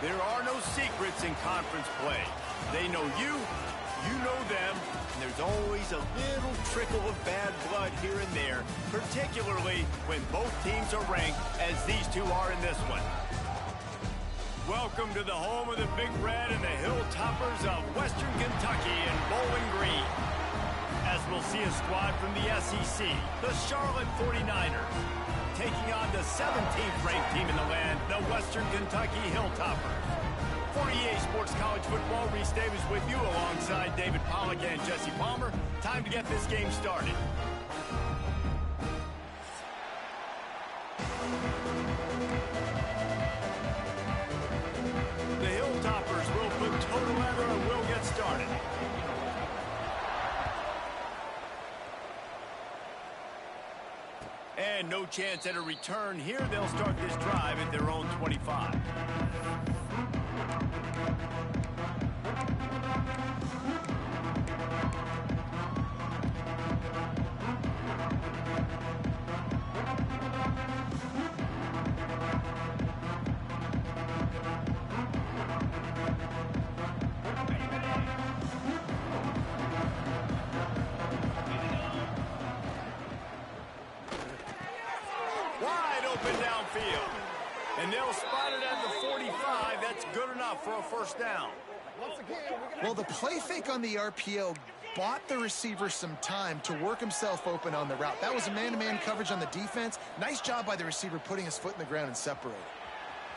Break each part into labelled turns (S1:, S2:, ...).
S1: There are no secrets in conference play. They know you, you know them, and there's always a little trickle of bad blood here and there, particularly when both teams are ranked, as these two are in this one. Welcome to the home of the Big Red and the Hilltoppers of Western Kentucky in Bowling Green. As we'll see a squad from the SEC, the Charlotte 49ers, taking on the 17th ranked team in the land, the Western Kentucky Hilltoppers. For EA Sports College Football, Reese Davis with you alongside David Pollack and Jesse Palmer. Time to get this game started. The Hilltoppers will put total leather and will get started. And no chance at a return here. They'll start this drive at their own 25. And they'll spot it at the 45. That's good enough for a first down.
S2: Well, the play fake on the RPO bought the receiver some time to work himself open on the route. That was a man-to-man coverage on the defense. Nice job by the receiver putting his foot in the ground and separating.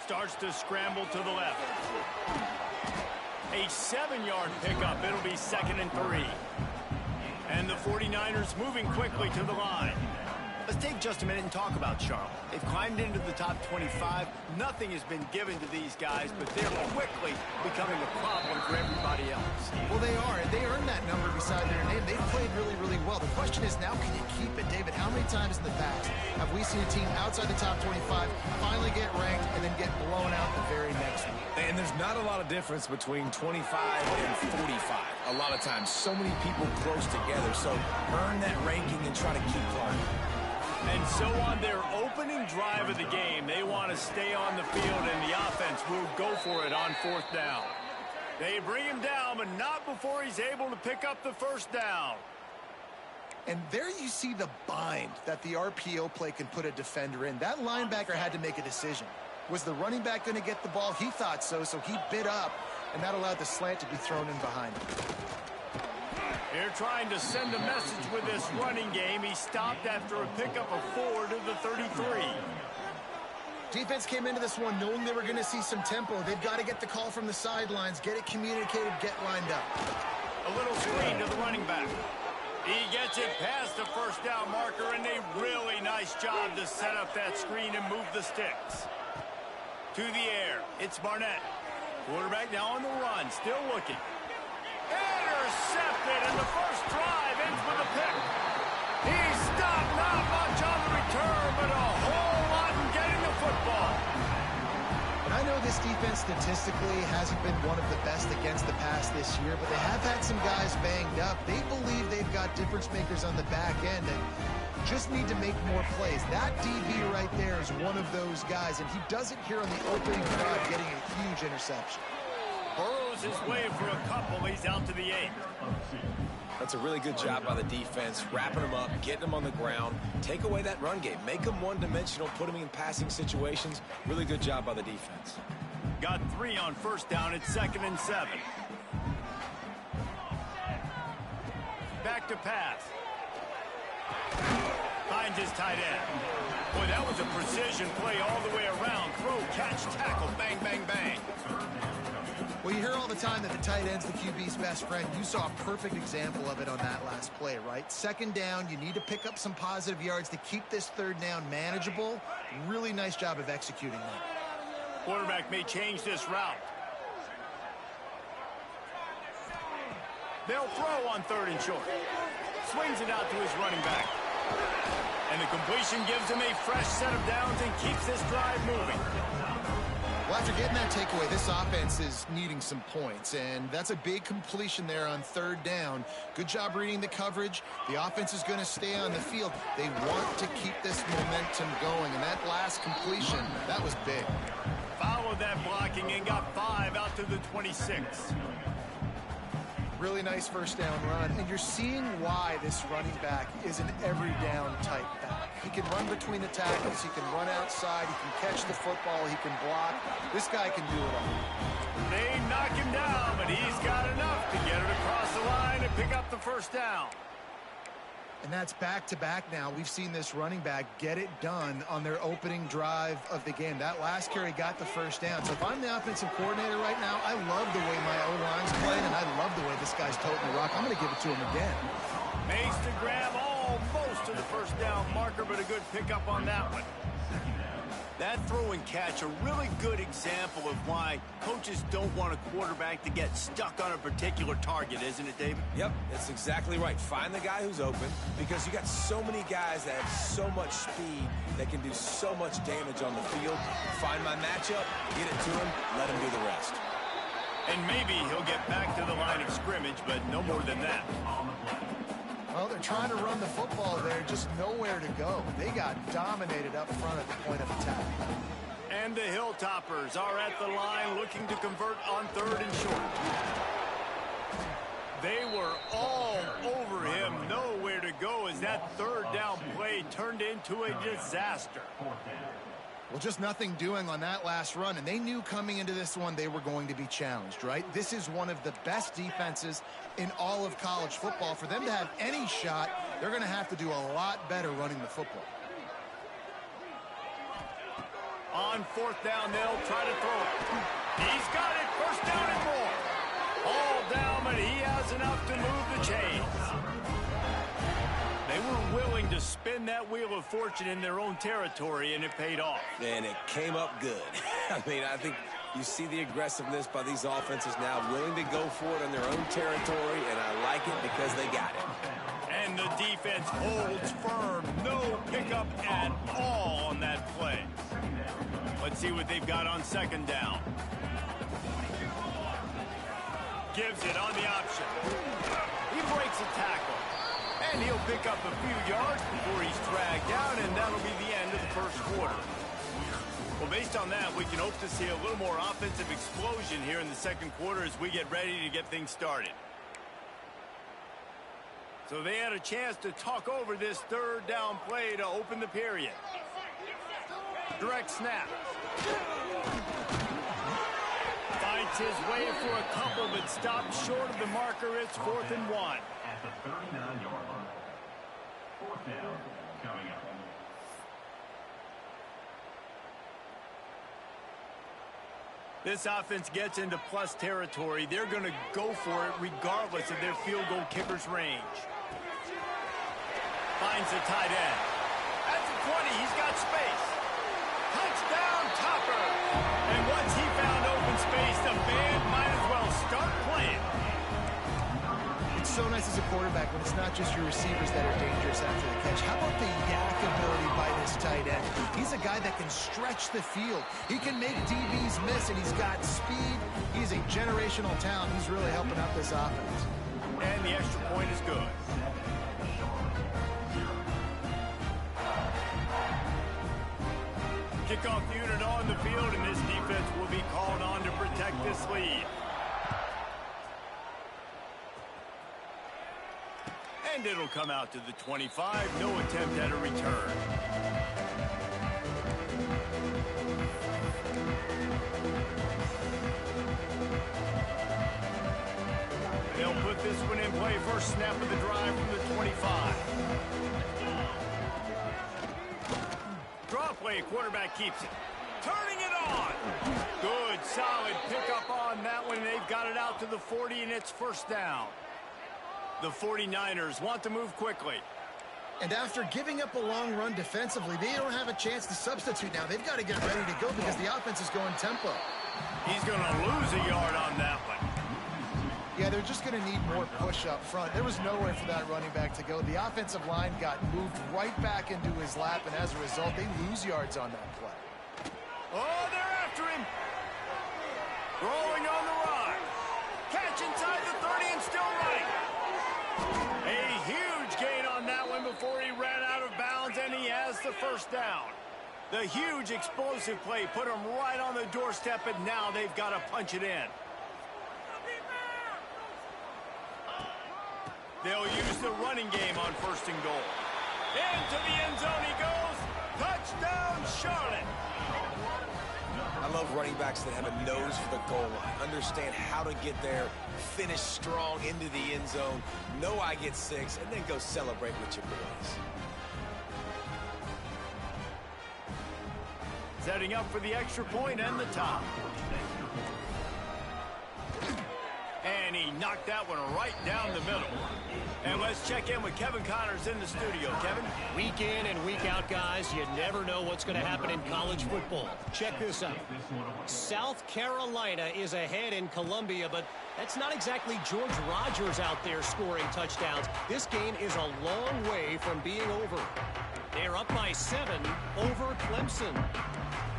S1: Starts to scramble to the left. A 7-yard pickup. It'll be 2nd and 3. And the 49ers moving quickly to the line. Let's take just a minute and talk about Charlotte. They've climbed into the top 25. Nothing has been given to these guys, but they're quickly becoming a problem for everybody else.
S2: Well, they are. They earned that number beside their name. They've played really, really well. The question is, now can you keep it? David, how many times in the past have we seen a team outside the top 25 finally get ranked and then get blown out the very next week?
S3: And there's not a lot of difference between 25 and 45. A lot of times, so many people close together. So earn that ranking and try to keep climbing.
S1: And so on their opening drive of the game, they want to stay on the field, and the offense will go for it on 4th down. They bring him down, but not before he's able to pick up the first down.
S2: And there you see the bind that the RPO play can put a defender in. That linebacker had to make a decision. Was the running back going to get the ball? He thought so, so he bit up, and that allowed the slant to be thrown in behind him.
S1: They're trying to send a message with this running game. He stopped after a pickup of 4 to the 33.
S2: Defense came into this one knowing they were going to see some tempo. They've got to get the call from the sidelines, get it communicated, get lined up.
S1: A little screen to the running back. He gets it past the first down marker, and a really nice job to set up that screen and move the sticks. To the air, it's Barnett. Quarterback now on the run, still looking. Intercepted, and the first drive ends with a pick. He stopped, not much on the return, but a whole lot in getting the football.
S2: And I know this defense statistically hasn't been one of the best against the pass this year, but they have had some guys banged up. They believe they've got difference makers on the back end and just need to make more plays. That DB right there is one of those guys, and he does it here on the opening drive, getting a huge interception.
S1: Burrows his way for a couple. He's out to the 8.
S3: That's a really good job by the defense, wrapping them up, getting them on the ground, take away that run game, make them one-dimensional, put them in passing situations. Really good job by the defense.
S1: Got 3 on first down. It's 2nd and 7. Back to pass. Finds his tight end. Boy, that was a precision play all the way around. Throw, catch, tackle, bang, bang, bang.
S2: Well, you hear all the time that the tight end's the QB's best friend. You saw a perfect example of it on that last play, right? 2nd down, you need to pick up some positive yards to keep this 3rd down manageable. Really nice job of executing that.
S1: Quarterback may change this route. They'll throw on 3rd and short. Swings it out to his running back. And the completion gives him a fresh set of downs and keeps this drive moving.
S2: Well, after getting that takeaway, this offense is needing some points, and that's a big completion there on third down. Good job reading the coverage. The offense is going to stay on the field. They want to keep this momentum going, and that last completion, that was big.
S1: Followed that blocking and got 5 out to the 26.
S2: Really nice first down run, and you're seeing why this running back is an every down type back. He can run between the tackles, he can run outside, he can catch the football, he can block. This guy can do it all.
S1: They knock him down, but he's got enough to get it across the line and pick up the first down.
S2: And that's back-to-back now. We've seen this running back get it done on their opening drive of the game. That last carry got the first down. So if I'm the offensive coordinator right now, I love the way my O-line's playing, and I love the way this guy's toting the rock. I'm going to give it to him again.
S1: Makes the grab almost to the first down marker, but a good pickup on that one. That throw and catch, a really good example of why coaches don't want a quarterback to get stuck on a particular target, isn't it, David?
S3: Yep, that's exactly right. Find the guy who's open, because you got so many guys that have so much speed that can do so much damage on the field. Find my matchup, get it to him, let him do the rest.
S1: And maybe he'll get back to the line of scrimmage, but no more than that.
S2: Well, they're trying to run the football there, just nowhere to go. They got dominated up front at the point of attack.
S1: And the Hilltoppers are at the line looking to convert on third and short. They were all over him, nowhere to go as that third down play turned into a disaster.
S2: Well, just nothing doing on that last run, and they knew coming into this one they were going to be challenged, right? This is one of the best defenses in all of college football. For them to have any shot, they're going to have to do a lot better running the football.
S1: On fourth down, they'll try to throw it. He's got it, first down and more. All down, but he has enough to move the chains. They were willing to spin that wheel of fortune in their own territory, and it paid off.
S3: And it came up good. I mean, I think you see the aggressiveness by these offenses now, willing to go for it on their own territory, and I like it because they got it.
S1: And the defense holds firm. No pickup at all on that play. Let's see what they've got on second down. Gives it on the option. He breaks a tackle. And he'll pick up a few yards before he's dragged down, and that'll be the end of the first quarter. Well, based on that, we can hope to see a little more offensive explosion here in the second quarter as we get ready to get things started. So they had a chance to talk over this third down play to open the period. Direct snap. Finds his way for a couple, but stops short of the marker. It's 4th and 1.
S4: At the 39-yard line. Fourth down coming up.
S1: This offense gets into plus territory. They're going to go for it regardless of their field goal kicker's range. Finds the tight end. At the 20, he's got space. Touchdown, Topper. And once he found open space, the band might as well start playing.
S2: It's so nice as a quarterback when it's not just your receivers that are dangerous after the catch. How about the yak ability by this tight end? He's a guy that can stretch the field. He can make DBs miss, and he's got speed. He's a generational talent. He's really helping out this offense.
S1: And the extra point is good. Kickoff unit on the field, and this defense will be called on to protect this lead. And it'll come out to the 25. No attempt at a return. They'll put this one in play. First snap of the drive from the 25. Draw play, quarterback keeps it. Turning it on. Good, solid pickup on that one. They've got it out to the 40, and it's first down. The 49ers want to move quickly.
S2: And after giving up a long run defensively, they don't have a chance to substitute now. They've got to get ready to go because the offense is going tempo.
S1: He's going to lose a yard on that one.
S2: Yeah, they're just going to need more push up front. There was nowhere for that running back to go. The offensive line got moved right back into his lap, and as a result, they lose yards on that play.
S1: Oh, they're after him. Rolling on the run. Catch inside the 30 and still running. A huge gain on that one before he ran out of bounds, and he has the first down. The huge explosive play put him right on the doorstep, and now they've got to punch it in. They'll use the running game on 1st and goal. Into the end zone he goes. Touchdown, Charlotte.
S3: I love running backs that have a nose for the goal line. Understand how to get there, finish strong into the end zone, know I get 6, and then go celebrate with your boys.
S1: Setting up for the extra point and the top. And he knocked that one right down the middle. And let's check in with Kevin Connors in the studio. Kevin?
S5: Week in and week out, guys, you never know what's going to happen in college football. Check this out. South Carolina is ahead in Columbia, but that's not exactly George Rogers out there scoring touchdowns. This game is a long way from being over. They're up by 7 over Clemson.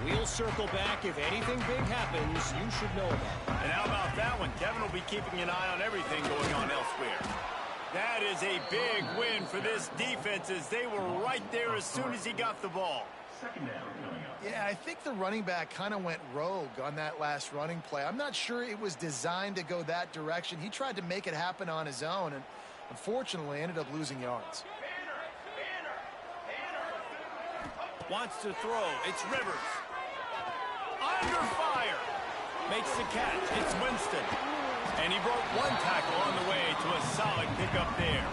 S5: We'll circle back. If anything big happens, you should know about it.
S1: And how about that one? Kevin will be keeping an eye on everything going on elsewhere. That is a big win for this defense, as they were right there as soon as he got the ball.
S2: Yeah, I think the running back kind of went rogue on that last running play. I'm not sure it was designed to go that direction. He tried to make it happen on his own, and unfortunately ended up losing yards.
S1: Wants to throw. It's Rivers. Under fire. Makes the catch. It's Winston. And he broke one tackle on the way to a solid pickup there.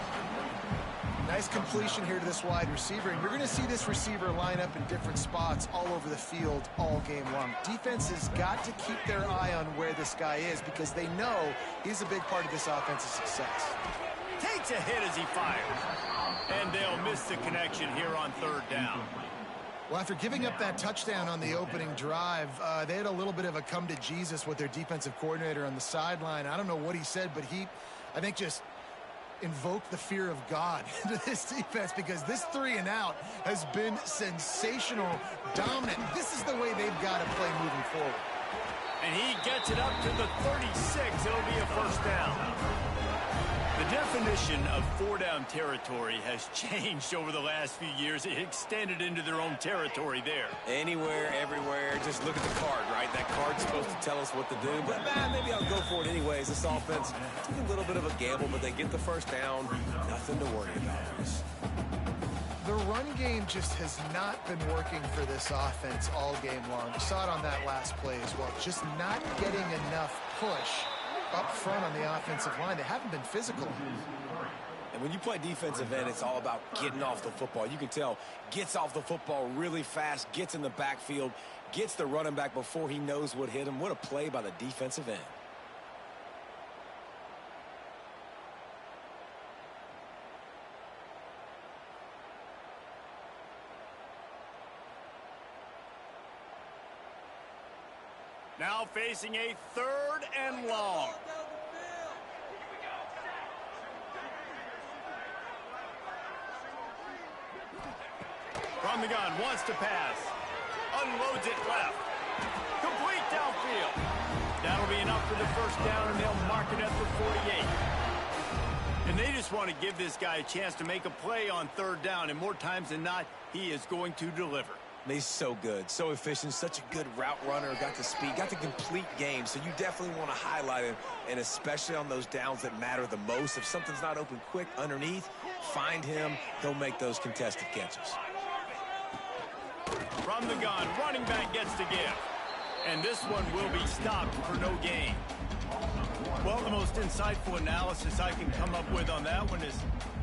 S2: Nice completion here to this wide receiver, and you're going to see this receiver line up in different spots all over the field all game long. Defense has got to keep their eye on where this guy is, because they know he's a big part of this offense's success.
S1: Takes a hit as he fires. And they'll miss the connection here on 3rd down.
S2: Well, after giving up that touchdown on the opening drive, they had a little bit of a come to Jesus with their defensive coordinator on the sideline. I don't know what he said, but he, I think, just invoked the fear of God into this defense, because this 3 and out has been sensational, dominant. This is the way they've got to play moving forward.
S1: And he gets it up to the 36. It'll be a 1st down. The definition of 4-down territory has changed over the last few years. It extended into their own territory there.
S3: Anywhere, everywhere, just look at the card, right? That card's supposed to tell us what to do, but maybe I'll go for it anyways. This offense took a little bit of a gamble, but they get the 1st down. Nothing to worry about.
S2: The run game just has not been working for this offense all game long. You saw it on that last play as well. Just not getting enough push up front on the offensive line. They haven't been physical.
S3: And when you play defensive end, it's all about getting off the football. You can tell, gets off the football really fast, gets in the backfield, gets the running back before he knows what hit him. What a play by the defensive end.
S1: Now facing a 3rd and long. From the gun, wants to pass. Unloads it left. Complete downfield. That'll be enough for the 1st down, and they'll mark it at the 48. And they just want to give this guy a chance to make a play on 3rd down, and more times than not, he is going to deliver.
S3: He's so good, so efficient, such a good route runner, got the speed, got the complete game, so you definitely want to highlight him, and especially on those downs that matter the most. If something's not open quick underneath, find him, he'll make those contested catches.
S1: From the gun, running back gets the give. And this one will be stopped for no gain. Well, the most insightful analysis I can come up with on that one is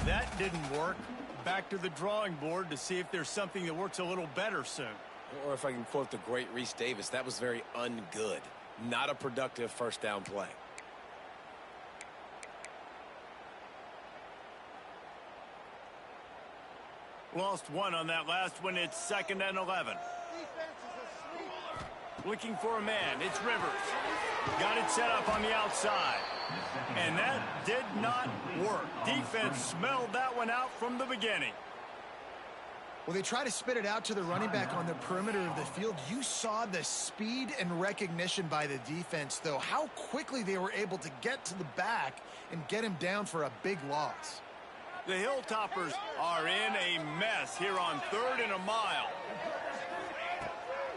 S1: that didn't work. Back to the drawing board to see if there's something that works a little better soon.
S3: Or if I can quote the great Reese Davis, that was very ungood. Not a productive 1st down play.
S1: Lost 1 on that last one. It's 2nd and 11. Looking for a man. It's Rivers. Got it set up on the outside. And that did not work. Defense smelled that one out from the beginning.
S2: Well, they try to spit it out to the running back on the perimeter of the field. You saw the speed and recognition by the defense, though, how quickly they were able to get to the back and get him down for a big loss.
S1: The Hilltoppers are in a mess here on 3rd and a mile.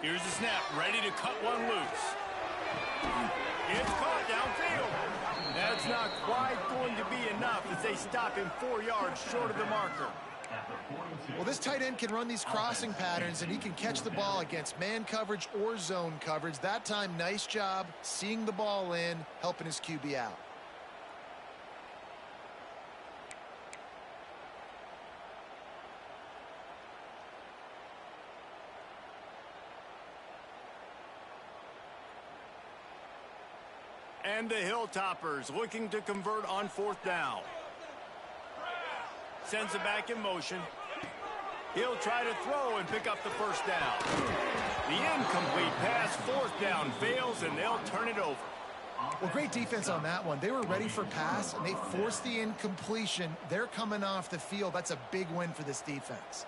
S1: Here's the snap, ready to cut one loose. It's caught downfield. That's not quite going to be enough as they stop him 4 yards short of the marker.
S2: Well, this tight end can run these crossing patterns, and he can catch the ball against man coverage or zone coverage. That time, nice job seeing the ball in, helping his QB out.
S1: And the Hilltoppers looking to convert on 4th down. Sends it back in motion. He'll try to throw and pick up the first down. The incomplete pass, 4th down, fails, and they'll turn it over.
S2: Well, great defense on that one. They were ready for pass, and they forced the incompletion. They're coming off the field. That's a big win for this defense.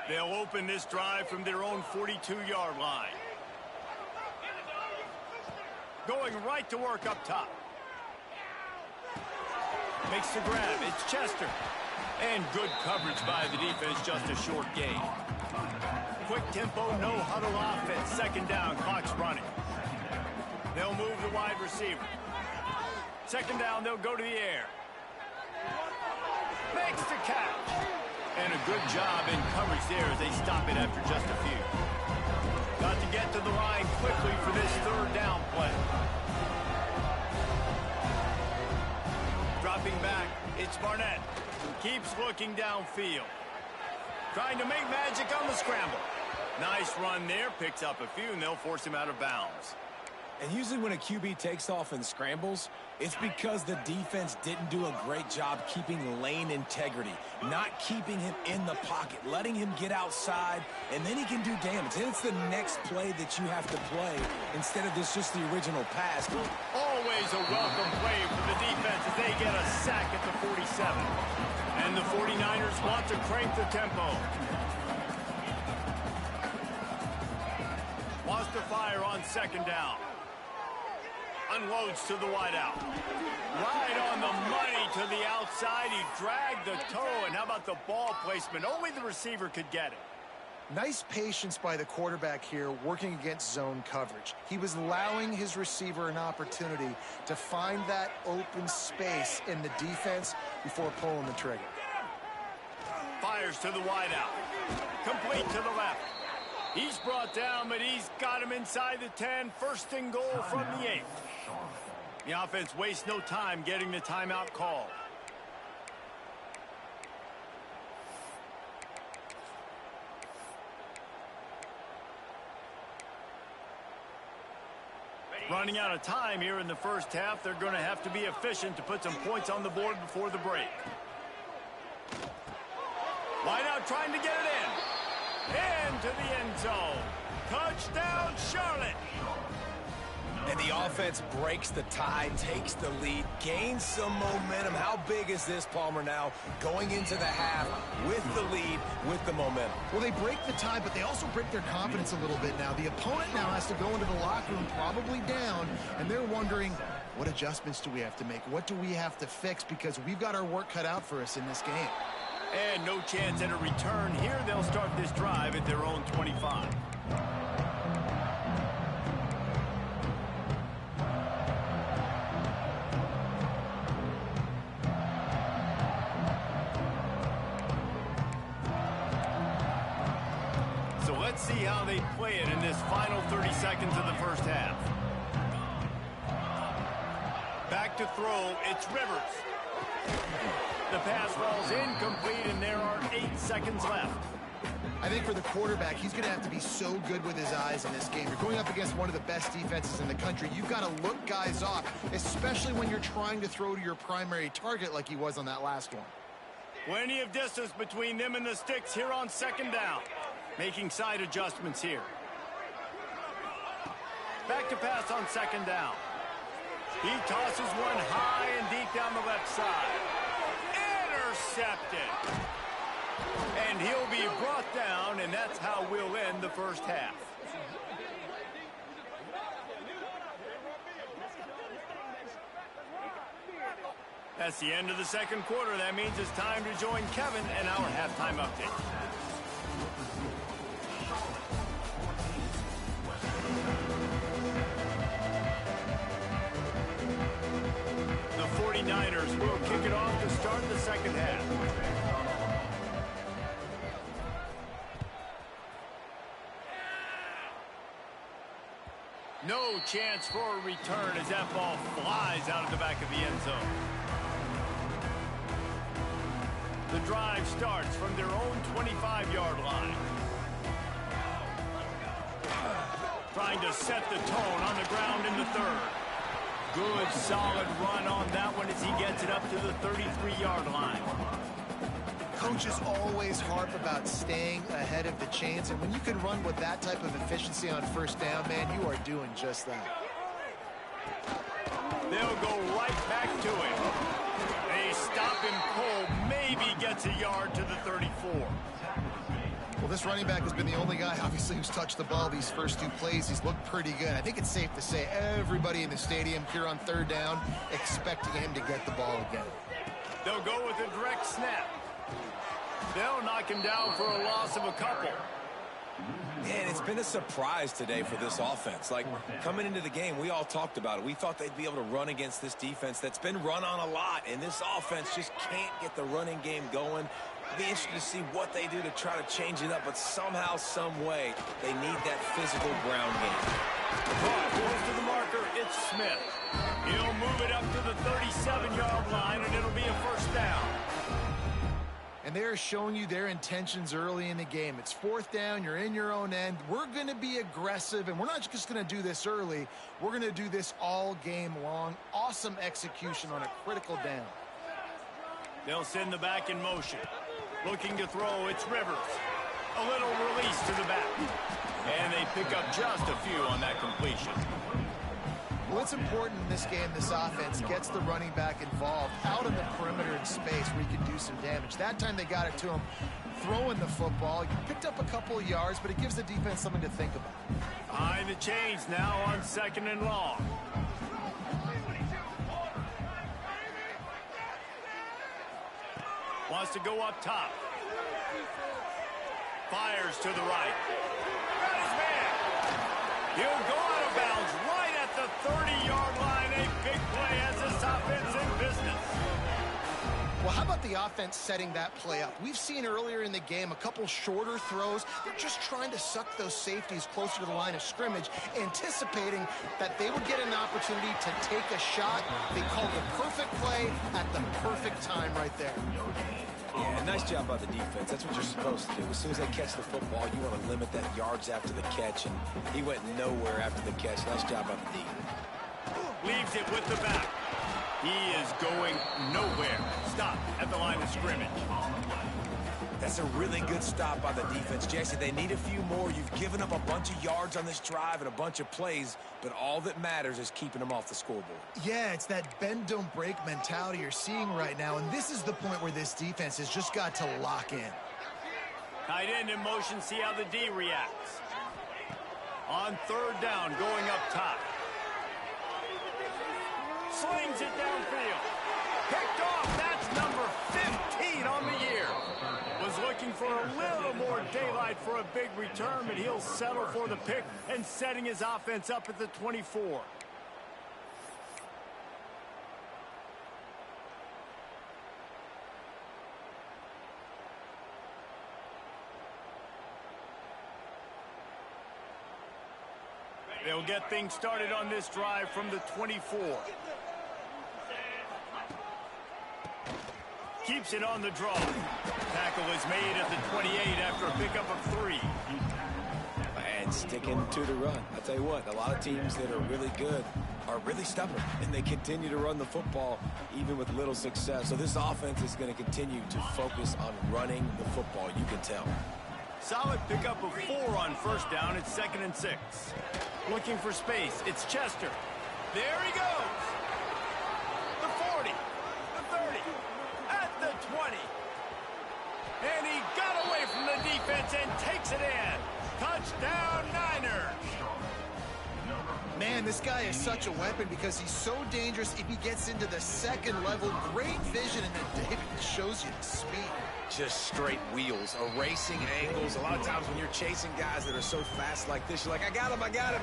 S1: They'll open this drive from their own 42-yard line. Going right to work up top. Makes the grab. It's Chester. And good coverage by the defense, just a short gain. Quick tempo, no huddle offense. 2nd down, clock's running. They'll move the wide receiver. 2nd down, they'll go to the air. Makes the catch. And a good job in coverage there as they stop it after just a few. Got to get to the line quickly for this 3rd down play. Dropping back, it's Barnett. Keeps looking downfield. Trying to make magic on the scramble. Nice run there, picks up a few, and they'll force him out of bounds.
S3: And usually when a QB takes off and scrambles, it's because the defense didn't do a great job keeping lane integrity, not keeping him in the pocket, letting him get outside, and then he can do damage. And it's the next play that you have to play instead of this just the original pass.
S1: Always a welcome play for the defense as they get a sack at the 47. And the 49ers want to crank the tempo. Wants to fire on 2nd down. Unloads to the wideout. Right on the money to the outside. He dragged the toe, and how about the ball placement? Only the receiver could get it.
S2: Nice patience by the quarterback here working against zone coverage. He was allowing his receiver an opportunity to find that open space in the defense before pulling the trigger.
S1: Fires to the wideout. Complete to the left. He's brought down, but he's got him inside the 10. 1st and goal from the 8. The offense wastes no time getting the timeout call. Running out of time here in the 1st half. They're going to have to be efficient to put some points on the board before the break. Wide out trying to get it in. Into the end zone. Touchdown, Charlotte.
S3: And the offense breaks the tie, takes the lead, gains some momentum. How big is this, Palmer, now going into the half with the lead, with the momentum?
S2: Well, they break the tie, but they also break their confidence a little bit now. The opponent now has to go into the locker room probably down, and they're wondering, what adjustments do we have to make? What do we have to fix? Because we've got our work cut out for us in this game.
S1: And no chance at a return here. They'll start this drive at their own 25. So let's see how they play it in this final 30 seconds of the 1st half. Back to throw, it's Rivers. The pass falls incomplete, and there are 8 seconds left.
S2: I think for the quarterback, he's going to have to be so good with his eyes in this game. You're going up against one of the best defenses in the country. You've got to look guys off, especially when you're trying to throw to your primary target like he was on that last one.
S1: Plenty of distance between them and the sticks here on 2nd down. Making side adjustments here. Back to pass on 2nd down. He tosses one high and deep down the left side. Intercepted. And he'll be brought down, and that's how we'll end the first half. That's the end of the second quarter. That means it's time to join Kevin and our halftime update. The 49ers will kick it off to start the second half. No chance for a return as that ball flies out of the back of the end zone. The drive starts from their own 25-yard line. Trying to set the tone on the ground in the third. Good, solid run on that one as he gets it up to the 33-yard line.
S2: Coaches always harp about staying ahead of the chains, and when you can run with that type of efficiency on first down, man, you are doing just that.
S1: They'll go right back to him. A stop and pull maybe gets a yard to the 34.
S2: Well, this running back has been the only guy, obviously, who's touched the ball these first two plays. He's looked pretty good. I think it's safe to say everybody in the stadium here on third down expecting him to get the ball again.
S1: They'll go with a direct snap. They'll knock him down for a loss of a couple.
S3: Man, it's been a surprise today for this offense. Like, coming into the game, we all talked about it. We thought they'd be able to run against this defense that's been run on a lot, and this offense just can't get the running game going. It'll be interesting to see what they do to try to change it up, but somehow, some way, they need that physical ground game.
S1: Close to the marker, it's Smith. He'll move it up to the 37-yard line, and it'll be a first down.
S2: And they're showing you their intentions early in the game. It's fourth down. You're in your own end. We're going to be aggressive, and we're not just going to do this early. We're going to do this all game long. Awesome execution on a critical down.
S1: They'll send the back in motion. Looking to throw, it's Rivers. A little release to the back. And they pick up just a few on that completion.
S2: Well, it's important in this game, this offense gets the running back involved out in the perimeter in space where he can do some damage. That time they got it to him throwing the football. He picked up a couple of yards, but it gives the defense something to think about.
S1: Behind the chains now on second and long. Wants to go up top. Fires to the right. Got his man. He'll go out of bounds right at the 30-yard line. A big play as this offense in business.
S2: Well, how about the offense setting that play up? We've seen earlier in the game a couple shorter throws. They're just trying to suck those safeties closer to the line of scrimmage, anticipating that they would get an opportunity to take a shot. They called the perfect play at the perfect time right there.
S3: Yeah, nice job by the defense. That's what you're supposed to do. As soon as they catch the football, you want to limit that yards after the catch, and he went nowhere after the catch. Nice job by the D.
S1: Leaves it with the back. He is going nowhere. Stop at the line of scrimmage.
S3: That's a really good stop by the defense. Jesse, they need a few more. You've given up a bunch of yards on this drive and a bunch of plays, but all that matters is keeping them off the scoreboard.
S2: Yeah, it's that bend, don't break mentality you're seeing right now, and this is the point where this defense has just got to lock in.
S1: Tight end in motion, see how the D reacts. On third down, going up top. Slings it downfield. Picked off. That's number 15 on the year. Was looking for a little more daylight for a big return, but he'll settle for the pick and setting his offense up at the 24. They'll get things started on this drive from the 24. Keeps it on the draw. Tackle is made at the 28 after a pickup of 3.
S3: And sticking to the run. I'll tell you what, a lot of teams that are really good are really stubborn, and they continue to run the football even with little success. So this offense is going to continue to focus on running the football, you can tell.
S1: Solid pickup of 4 on first down. It's 2nd and 6. Looking for space. It's Chester. There he goes. The 40. The 30. At the 20. And he defense and takes it in. Touchdown, Niners.
S2: Man, this guy is such a weapon because he's so dangerous if he gets into the second level. Great vision, and then David shows you the speed.
S3: Just straight wheels, erasing angles. A lot of times when you're chasing guys that are so fast like this, you're like, I got him, I got him.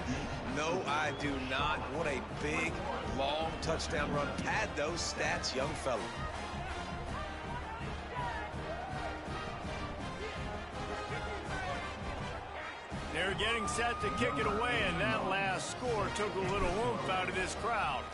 S3: No, I do not. What a big, long touchdown run. Pad those stats, young fella.
S1: They're getting set to kick it away, and that last score took a little oomph out of this crowd.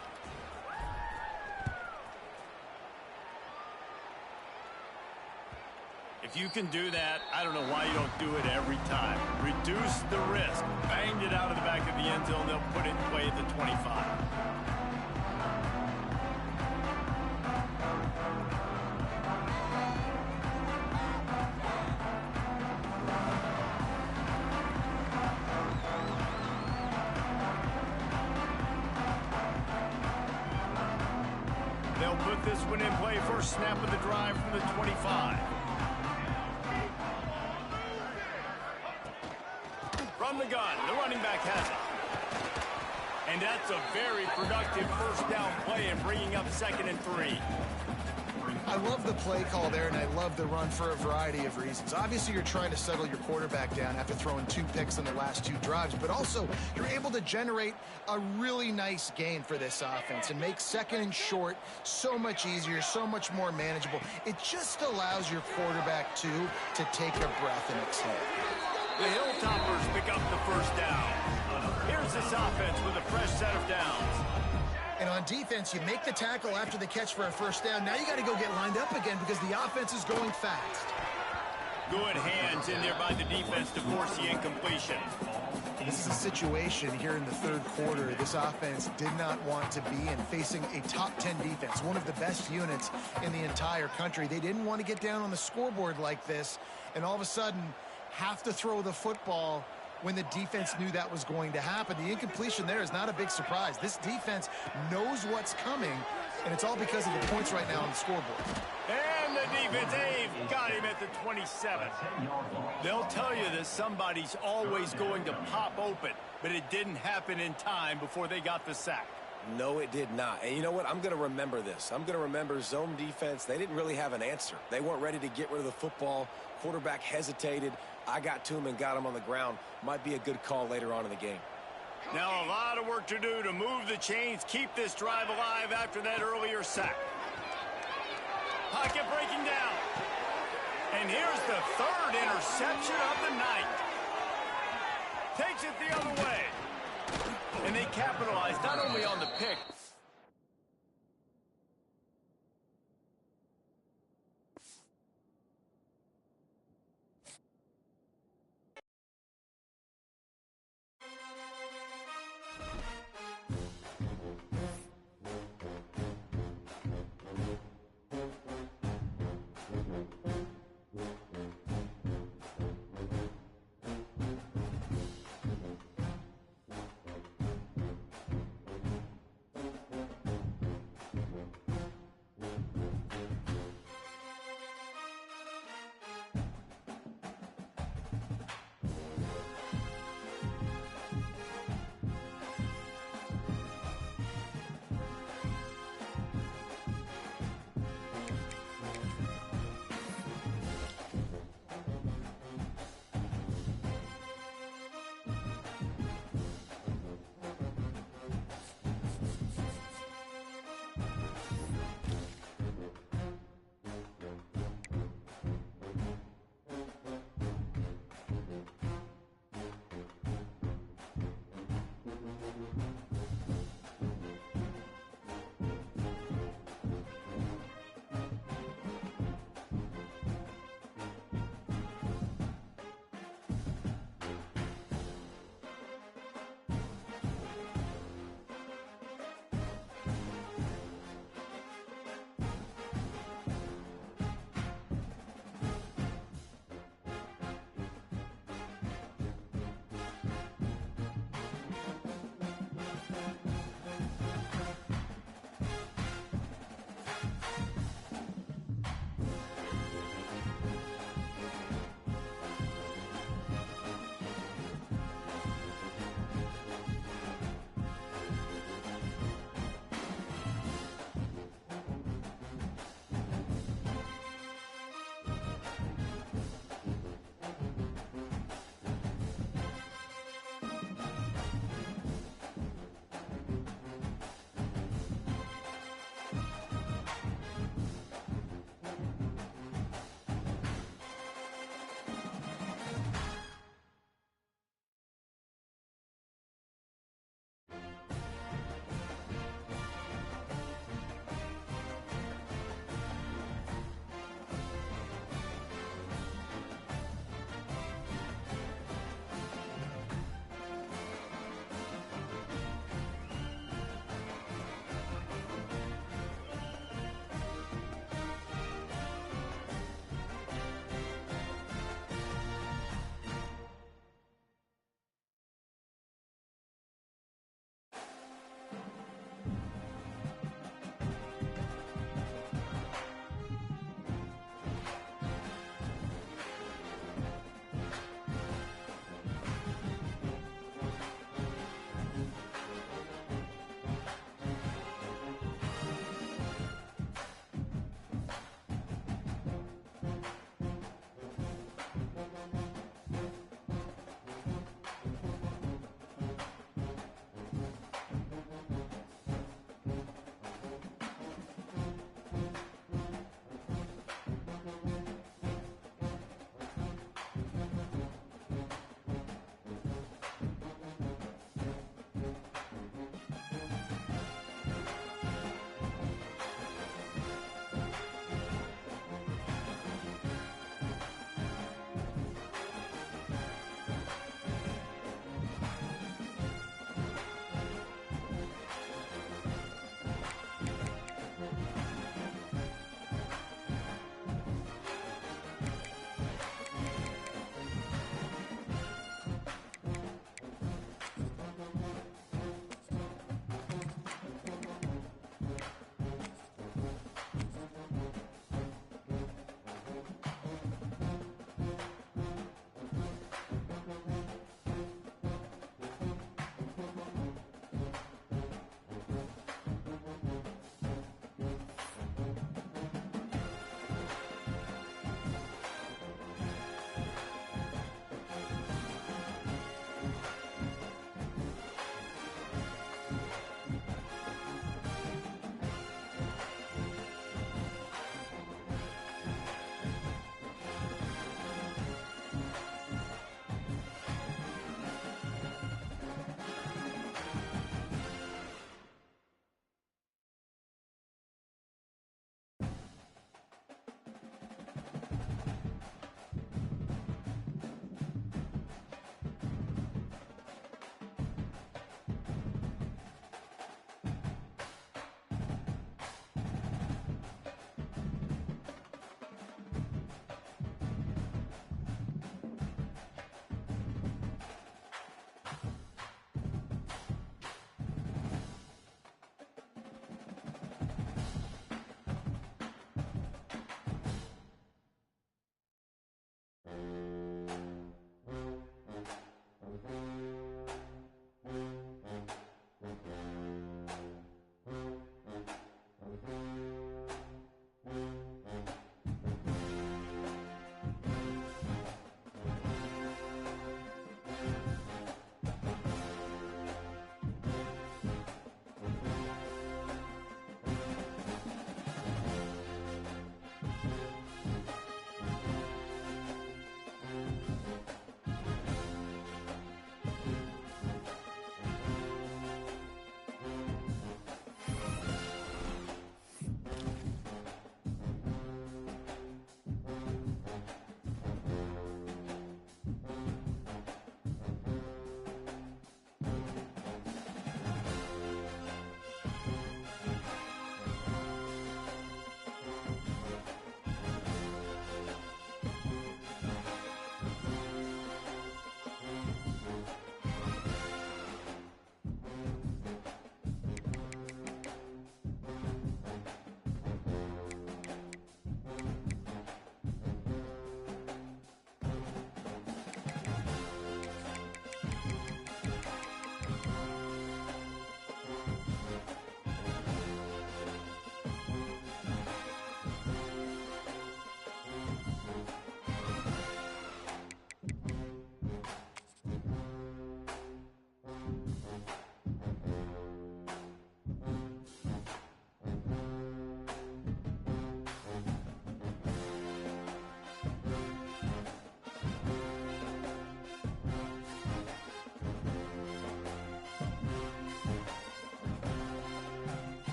S1: If you can do that, I don't know why you don't do it every time. Reduce the risk. Banged it out of the back of the end zone. They'll put it in play at the 25. They'll put this one in play. First snap of the drive from the 25. From the gun, the running back has it. And that's a very productive first down play and bringing up 2nd and 3.
S2: I love the play call there, and I love the run for a variety of reasons. Obviously, you're trying to settle your quarterback down after throwing 2 picks in the last 2 drives, but also you're able to generate a really nice gain for this offense and make 2nd and short so much easier, so much more manageable. It just allows your quarterback, too, to take a breath and exhale.
S1: The Hilltoppers pick up the first down. Here's this offense with a fresh set of downs.
S2: And on defense, you make the tackle after the catch for a first down. Now you got to go get lined up again because the offense is going fast.
S1: Good hands in there by the defense to force the incompletion.
S2: This is a situation here in the 3rd quarter this offense did not want to be in, facing a top 10 defense, one of the best units in the entire country. They didn't want to get down on the scoreboard like this, and all of a sudden have to throw the football when the defense knew that was going to happen. The incompletion there is not a big surprise. This defense knows what's coming, and it's all because of the points right now on the scoreboard.
S1: And the defense, they've got him at the 27. They'll tell you that somebody's always going to pop open, but it didn't happen in time before they got the sack.
S3: No, it did not. And you know what? I'm going to remember this. I'm going to remember zone defense. They didn't really have an answer. They weren't ready to get rid of the football. Quarterback hesitated. I got to him and got him on the ground. Might be a good call later on in the game.
S1: Now a lot of work to do to move the chains, keep this drive alive after that earlier sack. Pocket breaking down. And here's the 3rd interception of the night. Takes it the other way. And they capitalized not only on the pick,